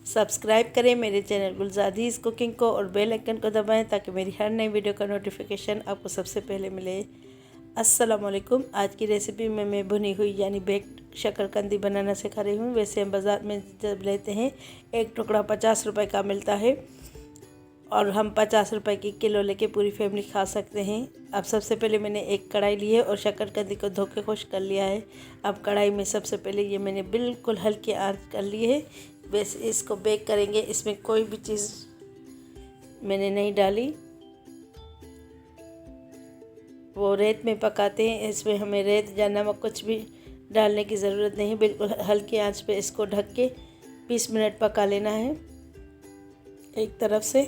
Subscribe करें मेरे channel गुलजादीज़ cooking को और बेल आइकन को दबाएं ताकि मेरी हर नई वीडियो का नोटिफिकेशन आपको सबसे पहले मिले। अस्सलाम वालेकुम। आज की रेसिपी में मैं भुनी हुई यानी बेक्ड शकरकंदी बनाना सिखा रही हूँ। वैसे हम बाज़ार में जब लेते हैं एक टुकड़ा 50 रुपए का मिलता है और हम 50 रुपए की किलो लेके पूरी फैमिली खा सकते हैं। अब सबसे पहले मैंने एक कढ़ाई ली है और शकरकंदी को धो के खुश कर लिया है। अब कढ़ाई में सबसे पहले ये मैंने बिल्कुल हल्की आंच कर ली है। वैसे इसको बेक करेंगे, इसमें कोई भी चीज़ मैंने नहीं डाली। वो रेत में पकाते हैं, इसमें हमें रेत या नमक कुछ भी डालने की ज़रूरत नहीं। बिल्कुल हल्की आंच पे इसको ढक के 20 मिनट पका लेना है एक तरफ से,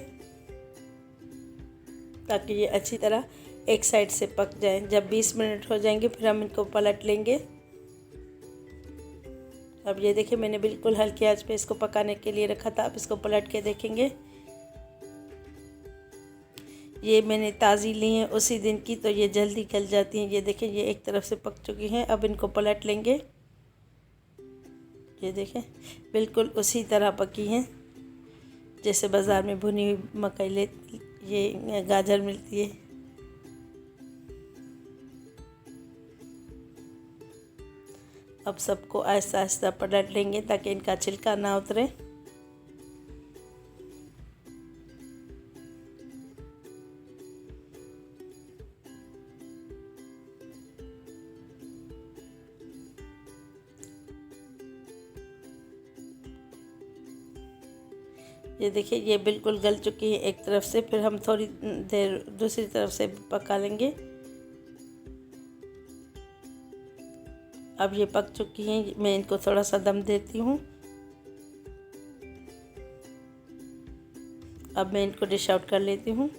ताकि ये अच्छी तरह एक साइड से पक जाए। जब 20 मिनट हो जाएंगे फिर हम इनको पलट लेंगे। अब ये देखिए मैंने बिल्कुल हल्की आंच पे इसको पकाने के लिए रखा था। अब इसको पलट के देखेंगे। ये मैंने ताज़ी ली हैं उसी दिन की, तो ये जल्दी गल जाती हैं। ये देखें ये एक तरफ से पक चुकी हैं। अब इनको पलट लेंगे। ये देखें बिल्कुल उसी तरह पकी हैं जैसे बाज़ार में भुनी हुई मकई ये गाजर मिलती है। अब सबको आहिस्ता आहिस्ता पलट लेंगे ताकि इनका छिलका ना उतरे। ये देखिए ये बिल्कुल गल चुकी है एक तरफ से। फिर हम थोड़ी देर दूसरी तरफ से पका लेंगे। अब ये पक चुकी हैं, मैं इनको थोड़ा सा दम देती हूँ। अब मैं इनको डिश आउट कर लेती हूँ।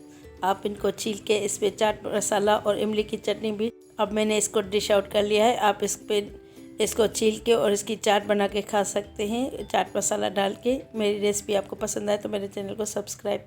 आप इनको छील के इस पर चाट मसाला और इमली की चटनी भी, अब मैंने इसको डिश आउट कर लिया है। आप इसको छील के और इसकी चाट बना के खा सकते हैं चाट मसाला डाल के। मेरी रेसिपी आपको पसंद आए तो मेरे चैनल को सब्सक्राइब